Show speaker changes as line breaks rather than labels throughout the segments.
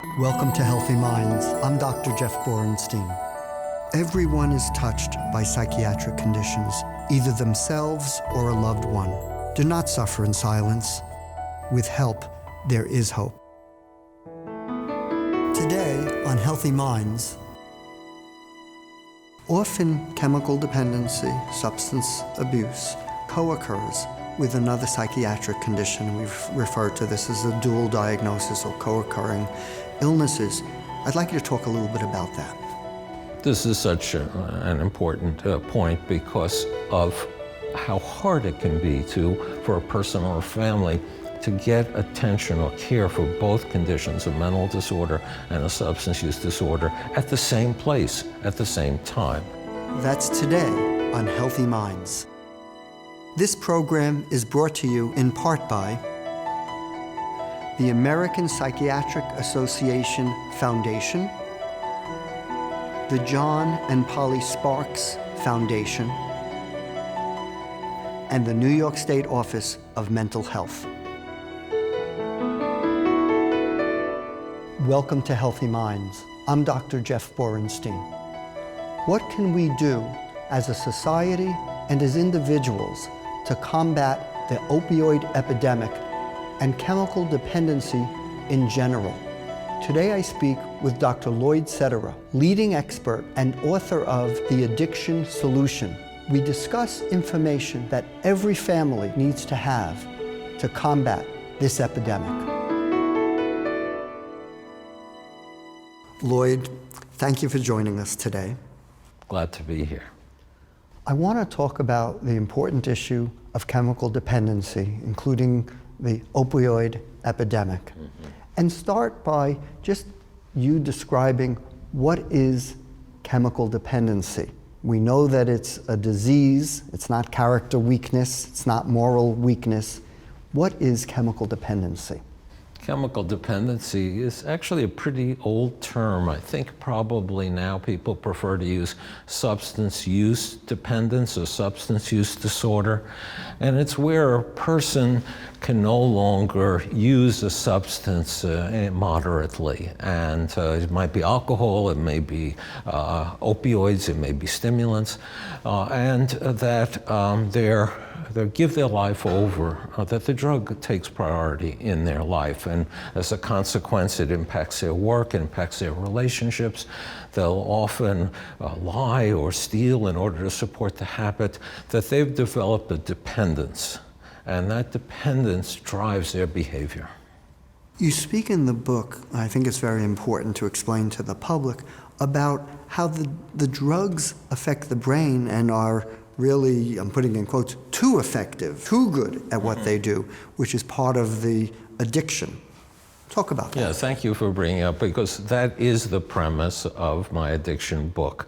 Welcome to Healthy Minds. I'm Dr. Jeff Borenstein. Everyone is touched by psychiatric conditions, either themselves or a loved one. Do not suffer in silence. With help, there is hope. Today on Healthy Minds, often chemical dependency, substance abuse, co-occurs with another psychiatric condition. We've referred to this as a dual diagnosis or co-occurring illnesses. I'd like you to talk a little bit about that.
This is such an important point because of how hard it can be for a person or a family to get attention or care for both conditions, a mental disorder and a substance use disorder, at the same place, at the same time.
That's today on Healthy Minds. This program is brought to you in part by the American Psychiatric Association Foundation, the John and Polly Sparks Foundation, and the New York State Office of Mental Health. Welcome to Healthy Minds. I'm Dr. Jeff Borenstein. What can we do as a society and as individuals to combat the opioid epidemic and chemical dependency in general? Today I speak with Dr. Lloyd Cetera, leading expert and author of The Addiction Solution. We discuss information that every family needs to have to combat this epidemic. Lloyd, thank you for joining us today.
Glad to be here.
I want to talk about the important issue of chemical dependency, including the opioid epidemic, and start by just you describing what is chemical dependency. We know that it's a disease, it's not character weakness, it's not moral weakness. What is chemical dependency?
Chemical dependency is actually a pretty old term. I think probably now people prefer to use substance use dependence or substance use disorder. And it's where a person can no longer use a substance moderately. And it might be alcohol, it may be opioids, it may be stimulants, and that they give their life over, that the drug takes priority in their life. And as a consequence, it impacts their work, it impacts their relationships. They'll often lie or steal in order to support the habit that they've developed a dependence. And that dependence drives their behavior.
You speak in the book, I think it's very important to explain to the public, about how the drugs affect the brain and are really, I'm putting in quotes, too effective, too good at what they do, which is part of the addiction. Talk about that.
Yeah, thank you for bringing it up, because that is the premise of my addiction book,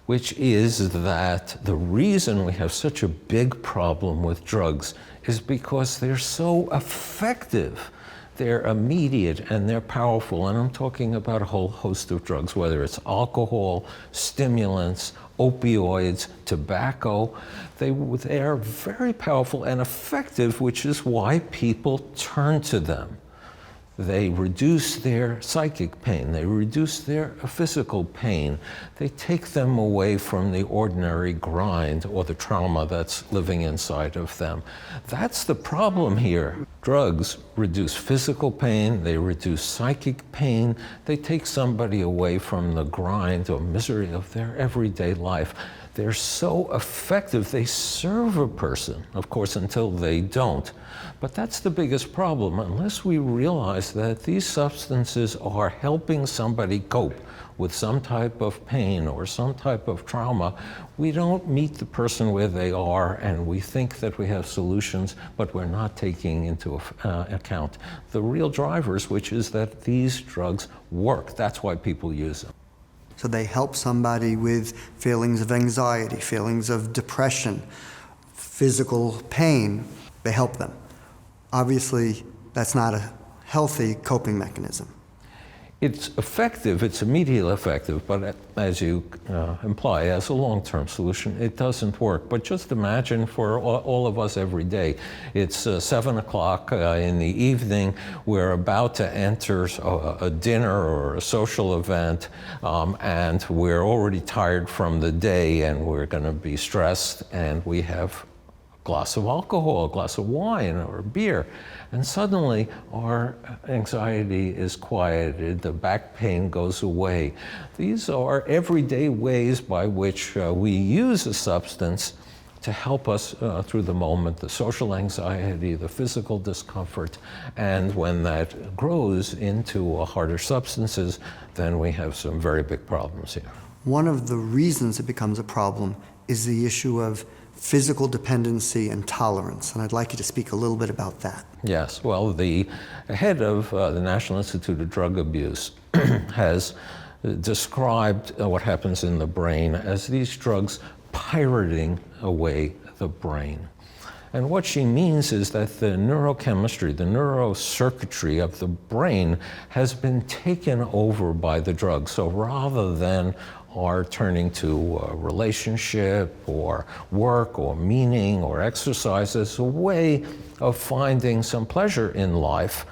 which is that the reason we have such a big problem with drugs is because they're so effective. They're immediate and they're powerful. And I'm talking about a whole host of drugs, whether it's alcohol, stimulants, opioids, tobacco. They are very powerful and effective, which is why people turn to them. They reduce their psychic pain. They reduce their physical pain. They take them away from the ordinary grind or the trauma that's living inside of them. That's the problem here. Drugs reduce physical pain. They reduce psychic pain. They take somebody away from the grind or misery of their everyday life. They're so effective. They serve a person, of course, until they don't. But that's the biggest problem. Unless we realize that these substances are helping somebody cope with some type of pain or some type of trauma, we don't meet the person where they are, and we think that we have solutions, but we're not taking into account the real drivers, which is that these drugs work. That's why people use them.
So they help somebody with feelings of anxiety, feelings of depression, physical pain. They help them. Obviously, that's not a healthy coping mechanism.
It's effective, it's immediately effective, but as you imply, as a long-term solution, it doesn't work. But just imagine for all of us every day, it's 7 o'clock in the evening, we're about to enter a dinner or a social event, and we're already tired from the day, and we're going to be stressed, and we have glass of alcohol, a glass of wine or beer, and suddenly our anxiety is quieted, the back pain goes away. These are everyday ways by which we use a substance to help us through the moment, the social anxiety, the physical discomfort, and when that grows into harder substances, then we have some very big problems here.
One of the reasons it becomes a problem is the issue of physical dependency and tolerance, and I'd like you to speak a little bit about that.
Yes, well, the head of the National Institute of Drug Abuse has described what happens in the brain as these drugs pirating away the brain. And what she means is that the neurochemistry, the neurocircuitry of the brain has been taken over by the drug. So rather than our turning to a relationship or work or meaning or exercise as a way of finding some pleasure in life,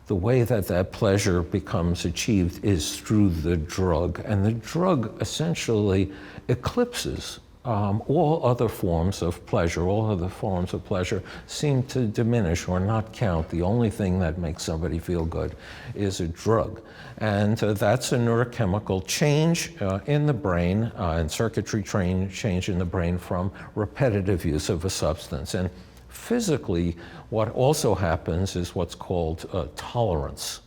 the way that that pleasure becomes achieved is through the drug. And the drug essentially eclipses all other forms of pleasure. All other forms of pleasure seem to diminish or not count. The only thing that makes somebody feel good is a drug. And that's a neurochemical change in the brain and circuitry change in the brain from repetitive use of a substance. And physically, what also happens is what's called tolerance,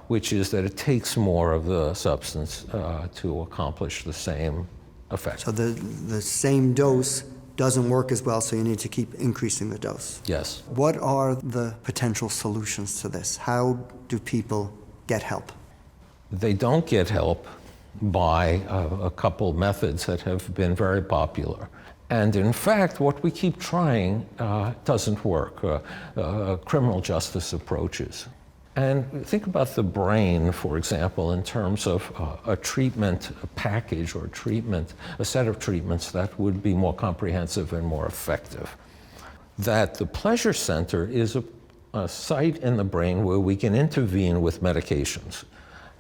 which is that it takes more of the substance to accomplish the same effect.
So the same dose doesn't work as well, so you need to keep increasing the dose.
Yes.
What are the potential solutions to this? How do people get help?
They don't get help by a couple methods that have been very popular. And in fact, what we keep trying doesn't work, criminal justice approaches. And think about the brain, for example, in terms of a treatment package or a set of treatments that would be more comprehensive and more effective. That the pleasure center is a site in the brain where we can intervene with medications.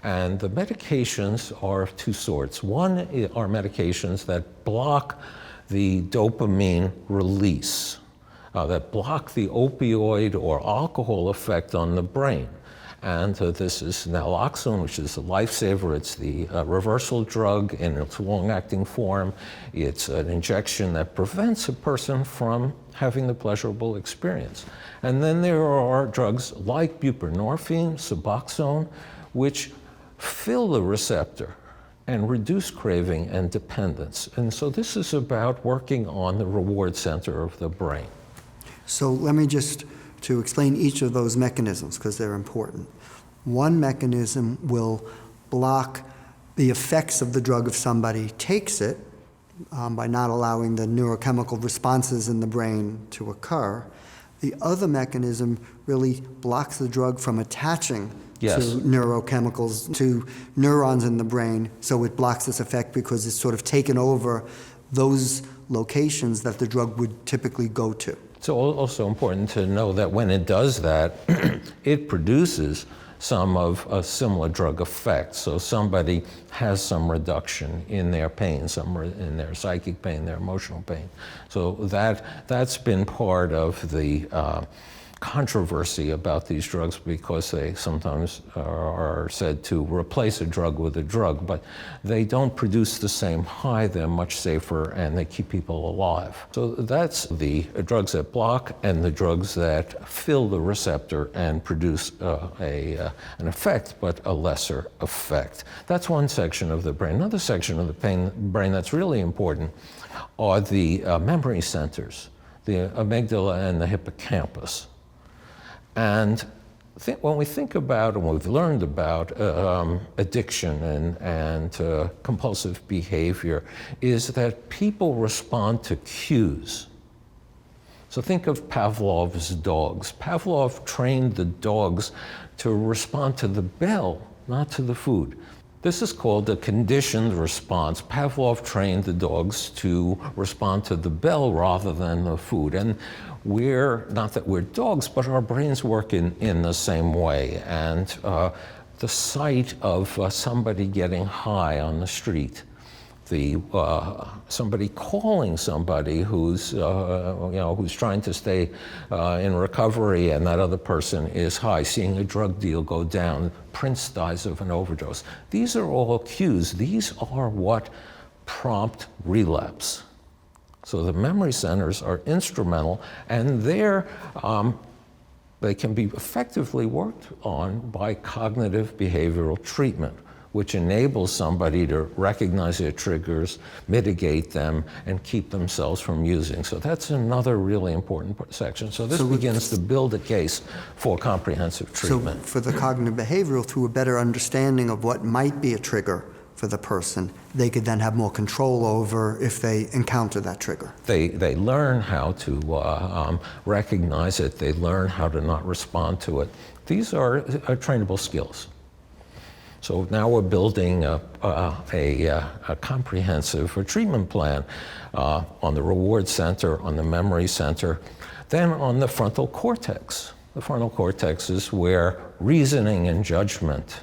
And the medications are of two sorts. One are medications that block the dopamine release, that block the opioid or alcohol effect on the brain. And this is naloxone, which is a lifesaver. It's the reversal drug in its long-acting form. It's an injection that prevents a person from having the pleasurable experience. And then there are drugs like buprenorphine, Suboxone, which fill the receptor and reduce craving and dependence. And so this is about working on the reward center of the brain.
So let me just to explain each of those mechanisms, because they're important. One mechanism will block the effects of the drug if somebody takes it by not allowing the neurochemical responses in the brain to occur. The other mechanism really blocks the drug from attaching
Yes.
to neurochemicals, to neurons in the brain, so it blocks this effect because it's sort of taken over those locations that the drug would typically go to.
It's also important to know that when it does that, it produces some of a similar drug effect. So somebody has some reduction in their pain, in their psychic pain, their emotional pain. So that's been part of the controversy about these drugs because they sometimes are said to replace a drug with a drug, but they don't produce the same high. They're much safer and they keep people alive. So that's the drugs that block and the drugs that fill the receptor and produce an effect, but a lesser effect. That's one section of the brain. Another section of the brain that's really important are the memory centers, the amygdala and the hippocampus. And when we think about and we've learned about addiction and compulsive behavior is that people respond to cues. So think of Pavlov's dogs. Pavlov trained the dogs to respond to the bell, not to the food. This is called a conditioned response. Pavlov trained the dogs to respond to the bell rather than the food. And not that we're dogs, but our brains work in the same way. And the sight of somebody getting high on the street, somebody calling somebody who's trying to stay in recovery, and that other person is high, seeing a drug deal go down, Prince dies of an overdose. These are all cues. These are what prompt relapse. So the memory centers are instrumental, and they can be effectively worked on by cognitive behavioral treatment, which enables somebody to recognize their triggers, mitigate them, and keep themselves from using. So that's another really important section. So this begins to build a case for comprehensive treatment.
So for the cognitive behavioral, through a better understanding of what might be a trigger for the person, they could then have more control over if they encounter that trigger.
They learn how to recognize it. They learn how to not respond to it. These are trainable skills. So now we're building a comprehensive treatment plan on the reward center, on the memory center, then on the frontal cortex. The frontal cortex is where reasoning and judgment,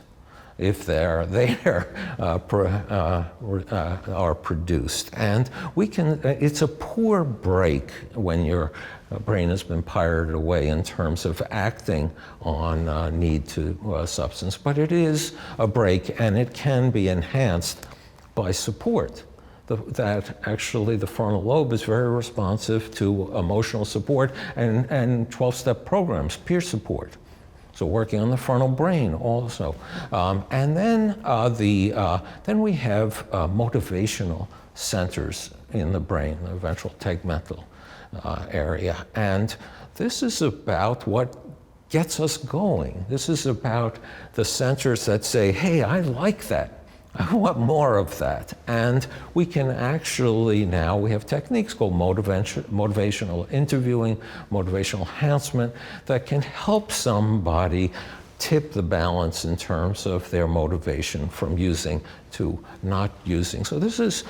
if they're there, are produced. And it's a poor break when your brain has been pirated away in terms of acting on need to substance. But it is a break, and it can be enhanced by support. That actually the frontal lobe is very responsive to emotional support and 12-step programs, peer support. So working on the frontal brain also. And then we have motivational centers in the brain, the ventral tegmental area. And this is about what gets us going. This is about the centers that say, hey, I like that. I want more of that. And we can actually now, we have techniques called motivational interviewing, motivational enhancement, that can help somebody tip the balance in terms of their motivation from using to not using. So this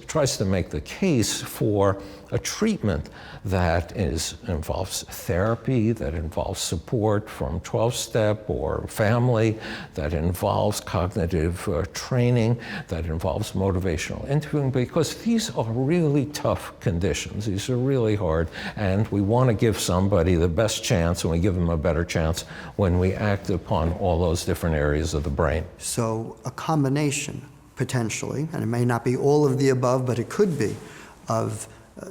tries to make the case for a treatment that involves therapy, that involves support from 12-step or family, that involves cognitive training, that involves motivational interviewing, because these are really tough conditions. These are really hard, and we want to give somebody the best chance, and we give them a better chance when we act upon all those different areas of the brain.
So a combination, potentially, and it may not be all of the above, but it could be, of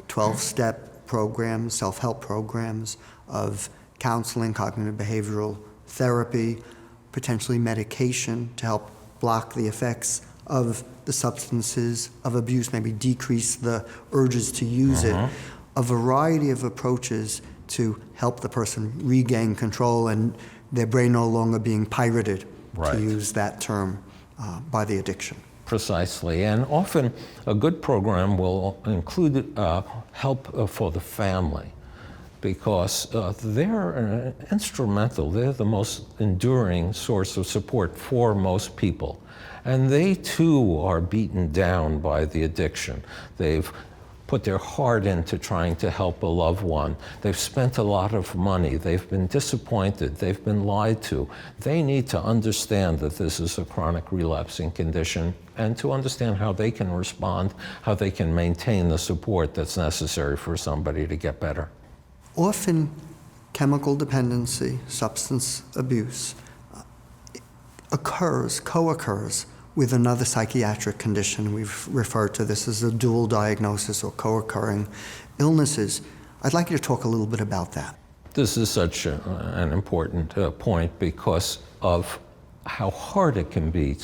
12-step programs, self-help programs, of counseling, cognitive behavioral therapy, potentially medication to help block the effects of the substances of abuse, maybe decrease the urges to use it, a variety of approaches to help the person regain control and their brain no longer being pirated, to use that term, by the addiction.
Precisely, and often a good program will include help for the family, because they're instrumental. They're the most enduring source of support for most people. And they too are beaten down by the addiction. They've put their heart into trying to help a loved one. They've spent a lot of money. They've been disappointed. They've been lied to. They need to understand that this is a chronic relapsing condition, and to understand how they can respond, how they can maintain the support that's necessary for somebody to get better.
Often, chemical dependency, substance abuse, co-occurs with another psychiatric condition. We've referred to this as a dual diagnosis or co-occurring illnesses. I'd like you to talk a little bit about that.
This is such an important point because of how hard it can be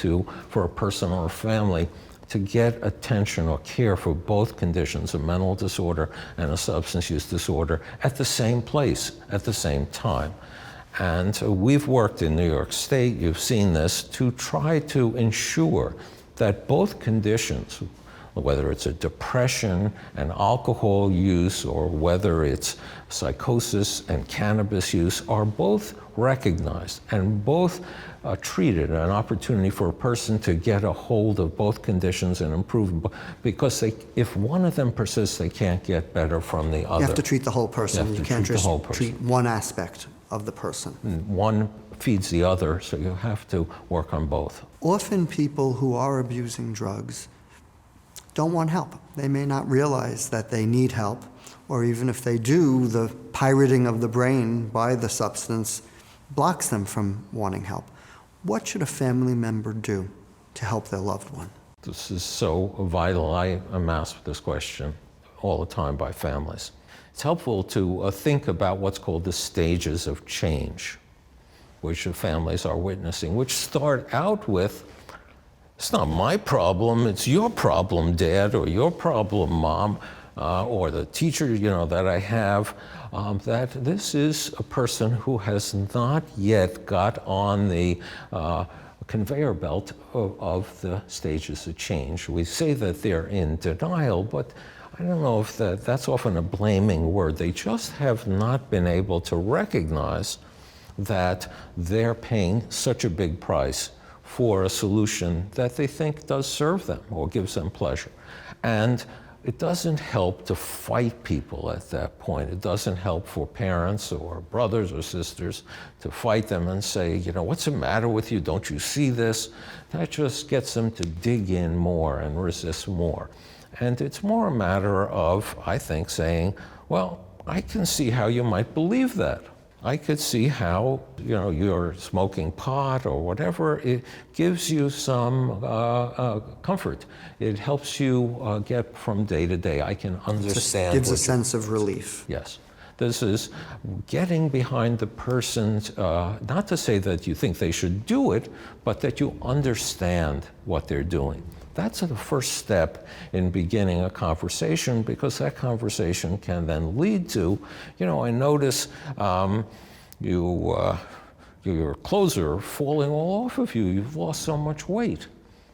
for a person or a family to get attention or care for both conditions, a mental disorder and a substance use disorder, at the same place, at the same time. And we've worked in New York State, you've seen this, to try to ensure that both conditions, whether it's a depression and alcohol use or whether it's psychosis and cannabis use, are both recognized and both treated, an opportunity for a person to get a hold of both conditions and improve, because if one of them persists, they can't get better from the other.
You have to treat the whole person. You can't just treat
person.
one aspect of the person.
One feeds the other, so you have to work on both.
Often people who are abusing drugs don't want help. They may not realize that they need help, or even if they do, the pirating of the brain by the substance blocks them from wanting help. What should a family member do to help their loved one?
This is so vital. I am asked this question all the time by families. It's helpful to think about what's called the stages of change, which the families are witnessing, which start out with, it's not my problem, it's your problem, Dad, or your problem, Mom, or the teacher, that I have, that this is a person who has not yet got on the conveyor belt of the stages of change. We say that they're in denial, but I don't know if that's often a blaming word. They just have not been able to recognize that they're paying such a big price for a solution that they think does serve them or gives them pleasure. And it doesn't help to fight people at that point. It doesn't help for parents or brothers or sisters to fight them and say, what's the matter with you? Don't you see this? That just gets them to dig in more and resist more. And it's more a matter of, I think, saying, well, I can see how you might believe that. I could see how, you're smoking pot or whatever. It gives you some comfort. It helps you get from day to day. I can understand.
It gives a sense of relief.
Yes. This is getting behind the person's, not to say that you think they should do it, but that you understand what they're doing. That's the first step in beginning a conversation, because that conversation can then lead to, I notice your clothes are falling all off of you. You've lost so much weight.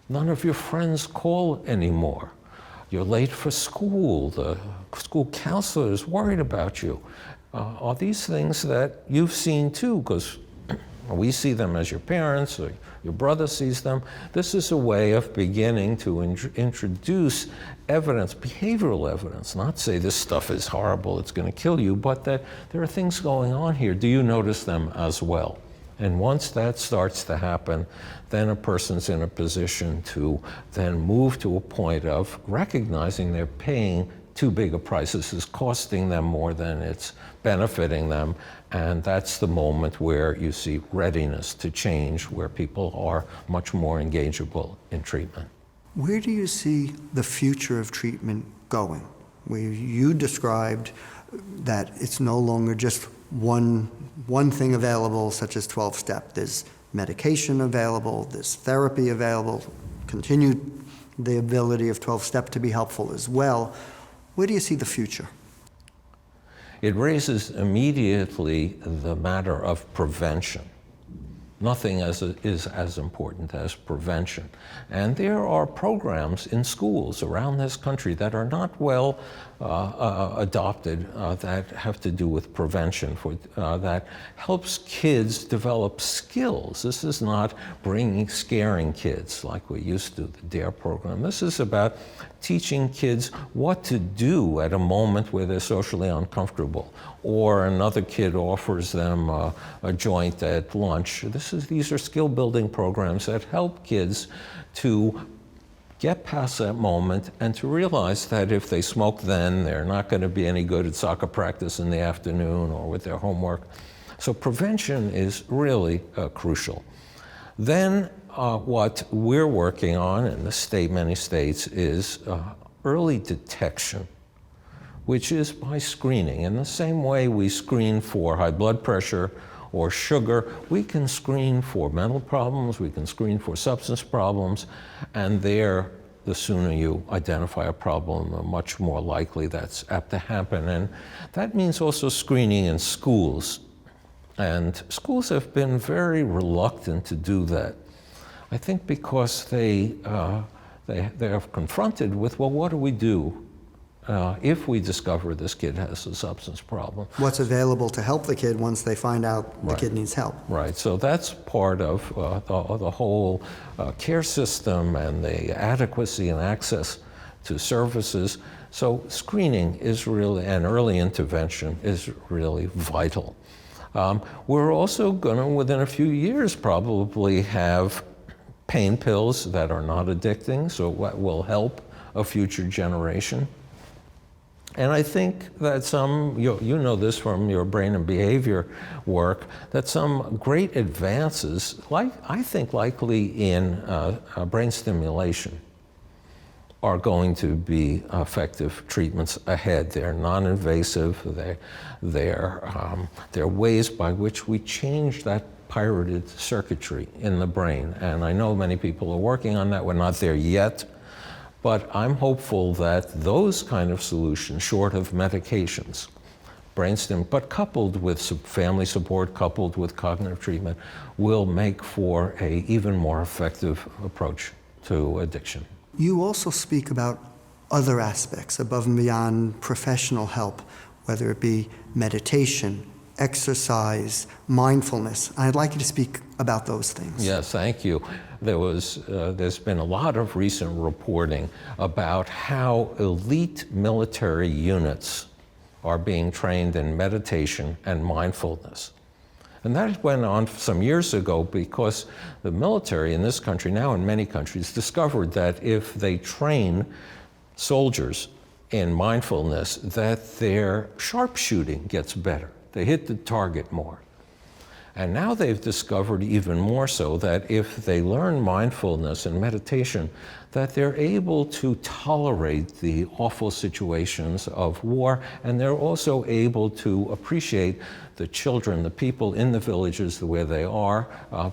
None of your friends call anymore. You're late for school. The school counselor is worried about you. Are these things that you've seen too? Because we see them as your parents, or your brother sees them. This is a way of beginning to introduce evidence, behavioral evidence, not say this stuff is horrible, it's going to kill you, but that there are things going on here. Do you notice them as well? And once that starts to happen, then a person's in a position to then move to a point of recognizing they're paying too big a price. This is costing them more than it's benefiting them. And that's the moment where you see readiness to change, where people are much more engageable in treatment.
Where do you see the future of treatment going? You described that it's no longer just one thing available, such as 12-step. There's medication available, there's therapy available, continued the ability of 12-step to be helpful as well. Where do you see the future?
It raises immediately the matter of prevention. Nothing is as important as prevention. And there are programs in schools around this country that are not well adopted that have to do with prevention, that helps kids develop skills. This is not scaring kids like we used to, the DARE program. This is about teaching kids what to do at a moment where they're socially uncomfortable, or another kid offers them a joint at lunch. These are skill-building programs that help kids to get past that moment and to realize that if they smoke then, they're not going to be any good at soccer practice in the afternoon or with their homework. So prevention is really crucial. Then what we're working on in many states is early detection, which is by screening. In the same way we screen for high blood pressure or sugar, we can screen for mental problems, we can screen for substance problems, and the sooner you identify a problem, the much more likely that's apt to happen. And that means also screening in schools. And schools have been very reluctant to do that. I think because they they are confronted with, well, what do we do if we discover this kid has a substance problem?
What's available to help the kid once they find out the kid needs help?
Right, so that's part of the whole care system and the adequacy and access to services. So screening is really, and early intervention is really vital. We're also going to, within a few years, probably have pain pills that are not addicting, so what will help a future generation. And I think that some, you know this from your brain and behavior work, that some great advances, I think likely in brain stimulation, are going to be effective treatments ahead. They're non-invasive, they're ways by which we change that pirated circuitry in the brain. And I know many people are working on that. We're not there yet, but I'm hopeful that those kind of solutions, short of medications, brainstem, but coupled with family support, coupled with cognitive treatment, will make for an even more effective approach to addiction.
You also speak about other aspects above and beyond professional help, whether it be meditation, exercise, mindfulness. I'd like you to speak about those things.
Yes, thank you. There's been a lot of recent reporting about how elite military units are being trained in meditation and mindfulness. And that went on some years ago because the military in this country, now in many countries, discovered that if they train soldiers in mindfulness, that their sharpshooting gets better. They hit the target more. And now they've discovered even more so that if they learn mindfulness and meditation, that they're able to tolerate the awful situations of war, and they're also able to appreciate the children, the people in the villages where they are,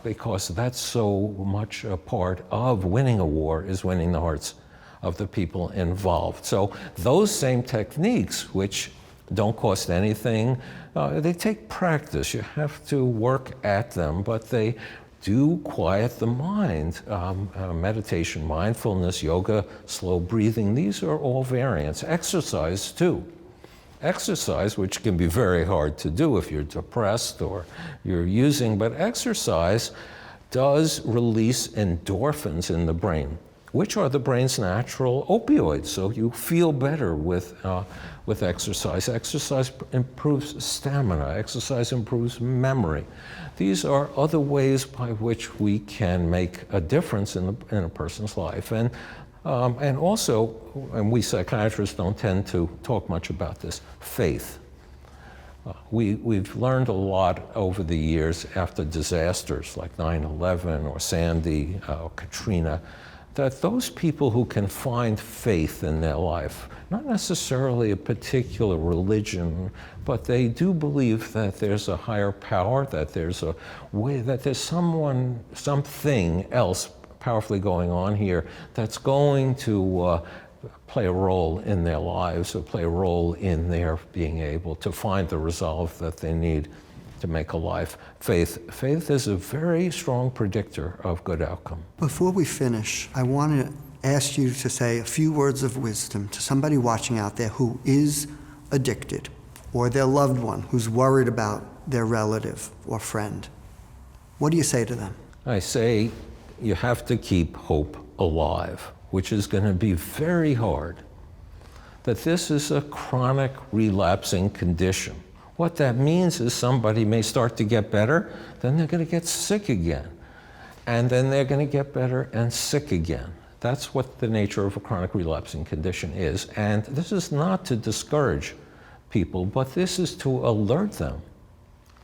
because that's so much a part of winning a war, is winning the hearts of the people involved. So those same techniques, which don't cost anything, they take practice. You have to work at them, but they do quiet the mind. Meditation, mindfulness, yoga, slow breathing, these are all variants. Exercise too. Exercise, which can be very hard to do if you're depressed or you're using, but exercise does release endorphins in the brain, which are the brain's natural opioids. So you feel better with exercise. Exercise improves stamina. Exercise improves memory. These are other ways by which we can make a difference in a person's life. And also, and we psychiatrists don't tend to talk much about this, faith. We've learned a lot over the years after disasters like 9/11 or Sandy or Katrina, that those people who can find faith in their life, not necessarily a particular religion, but they do believe that there's a higher power, that there's a way, that there's something else powerfully going on here that's going to play a role in their lives, or play a role in their being able to find the resolve that they need to make a life. Faith is a very strong predictor of good outcome.
Before we finish, I want to ask you to say a few words of wisdom to somebody watching out there who is addicted, or their loved one who's worried about their relative or friend. What do you say to them?
I say you have to keep hope alive, which is going to be very hard. That this is a chronic relapsing condition. What that means is somebody may start to get better, then they're going to get sick again. And then they're going to get better and sick again. That's what the nature of a chronic relapsing condition is. And this is not to discourage people, but this is to alert them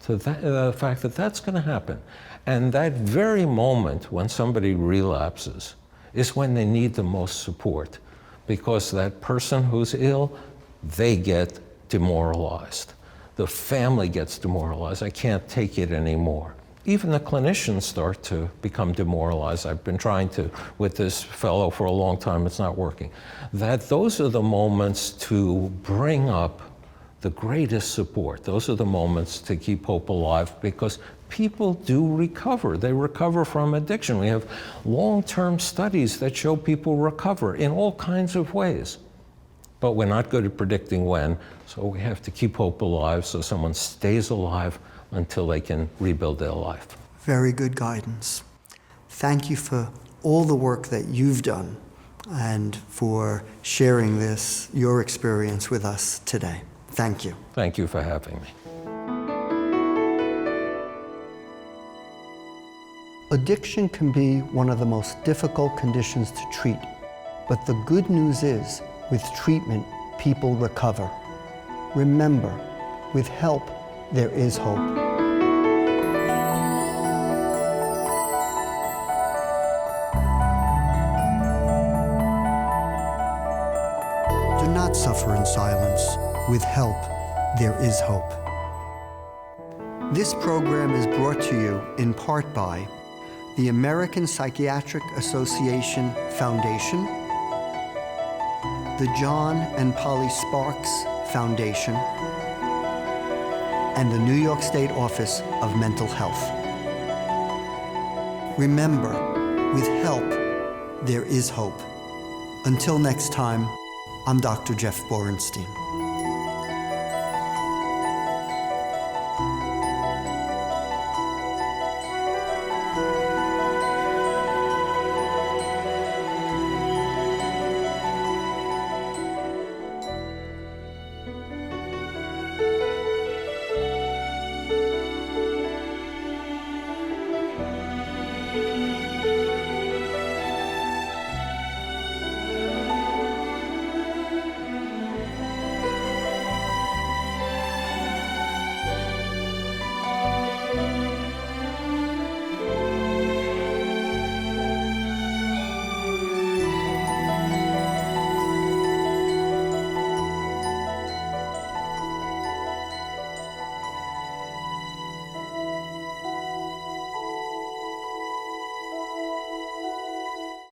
to the fact that that's going to happen. And that very moment when somebody relapses is when they need the most support, because that person who's ill, they get demoralized. The family gets demoralized. I can't take it anymore. Even the clinicians start to become demoralized. I've been trying to with this fellow for a long time, it's not working. Those are the moments to bring up the greatest support. Those are the moments to keep hope alive, because people do recover. They recover from addiction. We have long-term studies that show people recover in all kinds of ways. But we're not good at predicting when, so we have to keep hope alive so someone stays alive until they can rebuild their life.
Very good guidance. Thank you for all the work that you've done and for sharing your experience with us today. Thank you.
Thank you for having me.
Addiction can be one of the most difficult conditions to treat, but the good news is, with treatment, people recover. Remember, with help, there is hope. Do not suffer in silence. With help, there is hope. This program is brought to you in part by the American Psychiatric Association Foundation, the John and Polly Sparks Foundation, and the New York State Office of Mental Health. Remember, with help, there is hope. Until next time, I'm Dr. Jeff Borenstein.